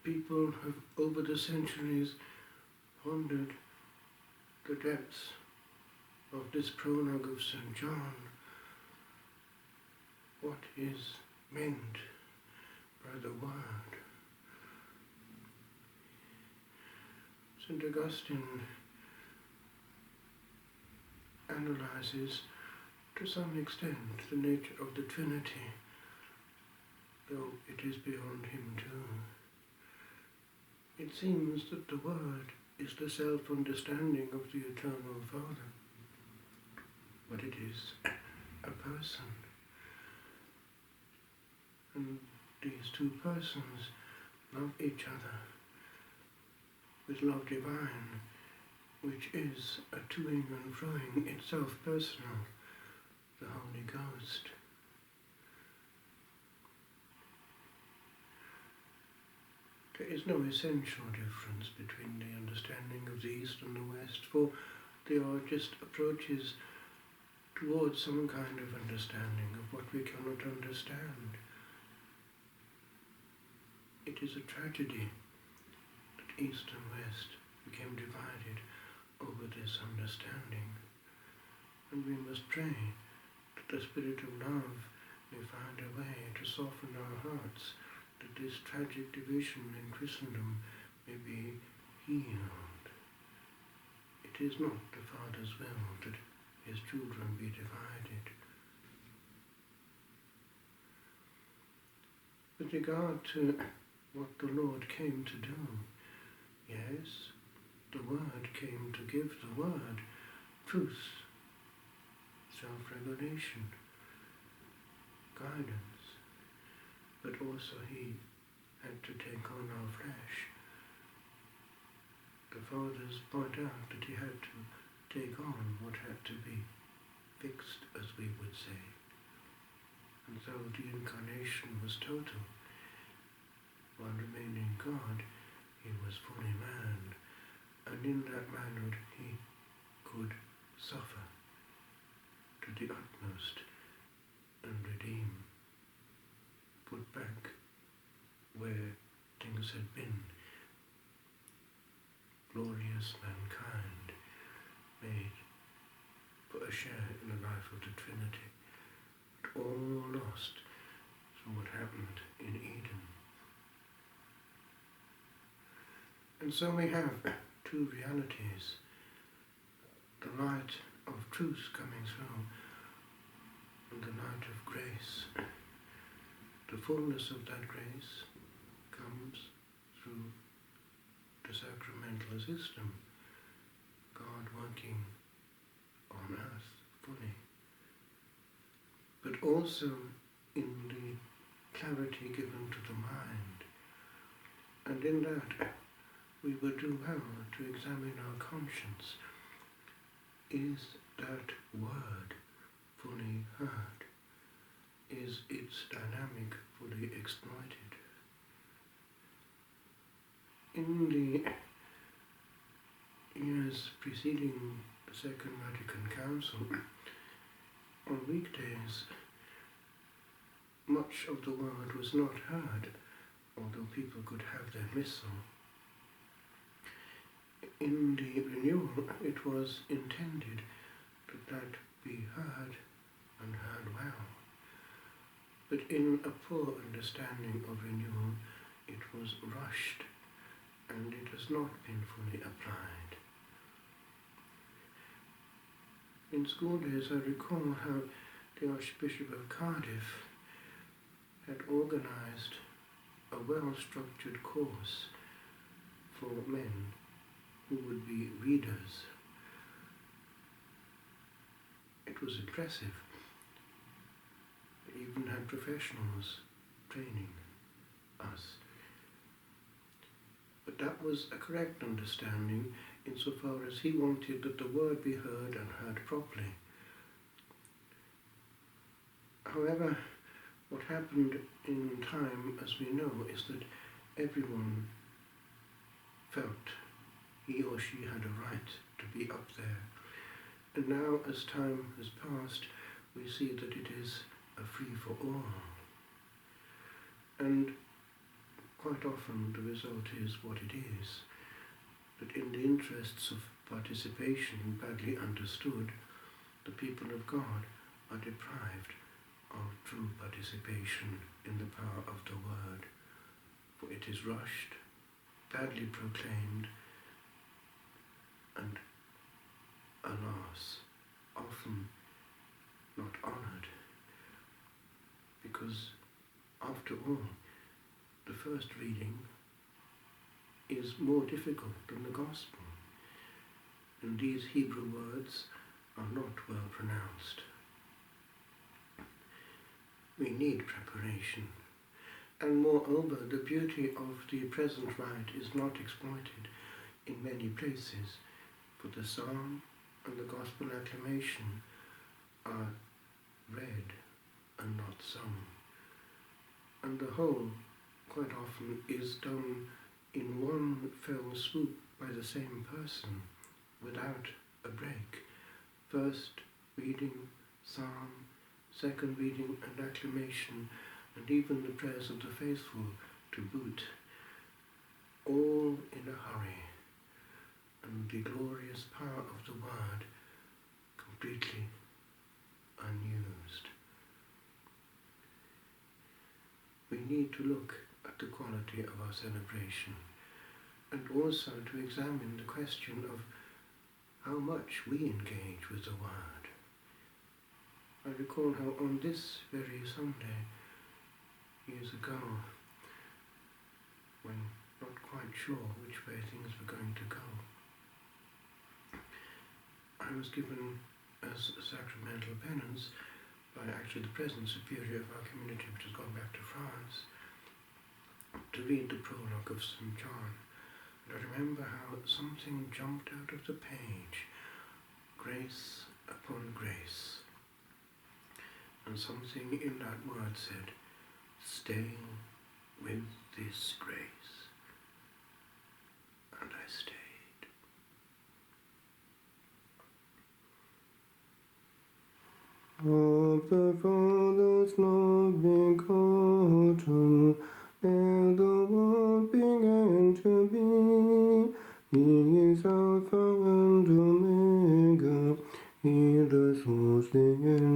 people have over the centuries pondered the depths of this prologue of St. John. What is meant by the word? St. Augustine analyzes to some extent the nature of the Trinity, though it is beyond him too. It seems that the Word is the self-understanding of the Eternal Father, but it is a person. And these two persons love each other with love divine, which is a toing and froing, itself personal, the Holy Ghost. There is no essential difference between the understanding of the East and the West, for they are just approaches towards some kind of understanding of what we cannot understand. It is a tragedy that East and West became divided over this understanding, and we must pray that the Spirit of love may find a way to soften our hearts, that this tragic division in Christendom may be healed. It is not the Father's will that his children be divided. With regard to what the Lord came to do, yes, the Word came to give the Word truth, self-revelation, guidance, but also he had to take on our flesh. The Fathers point out that he had to take on what had to be fixed, as we would say. And so the incarnation was total. While remaining God, he was fully man, and in that manner he could suffer to the utmost and redeem, put back where things had been. Glorious mankind made for a share in the life of the Trinity, but all lost through what happened in Eden. And so we have two realities: the light of truth coming through and the light of grace. The fullness of that grace comes through the sacramental system, God working on earth fully, but also in the clarity given to the mind. And in that we would do well to examine our conscience. Is that word fully heard? Is its dynamic fully exploited? In the years preceding the Second Vatican Council, on weekdays, much of the word was not heard, although people could have their missal. In the renewal, it was intended that be heard and heard well. But in a poor understanding of renewal, it was rushed, and it has not been fully applied. In school days, I recall how the Archbishop of Cardiff had organized a well-structured course for men who would be readers. It was impressive. They even had professionals training us. But that was a correct understanding insofar as he wanted that the word be heard and heard properly. However, what happened in time, as we know, is that everyone felt he or she had a right to be up there. And now, as time has passed, we see that it is a free-for-all. And quite often the result is what it is, that in the interests of participation badly understood, the people of God are deprived of true participation in the power of the Word, for it is rushed, badly proclaimed, and, alas, often not honoured, because, after all, the first reading is more difficult than the Gospel, and these Hebrew words are not well pronounced. We need preparation, and moreover, the beauty of the present rite is not exploited in many places, for the psalm and the gospel acclamation are read and not sung, and the whole quite often is done in one fell swoop by the same person, without a break. First reading, psalm, second reading and acclamation, and even the prayers of the faithful to boot, all in a hurry, and the glorious power of the Word completely unused. We need to look at the quality of our celebration, and also to examine the question of how much we engage with the Word. I recall how on this very Sunday, years ago, when not quite sure which way things were going to go, I was given as a sacramental penance by actually the present superior of our community, which has gone back to France, to read the prologue of St. John. And I remember how something jumped out of the page, grace upon grace, and something in that word said, stay with this grace. And I stayed. Of the Father's love begotten, ere the world began to be, He is Alpha and Omega, He the source, the end.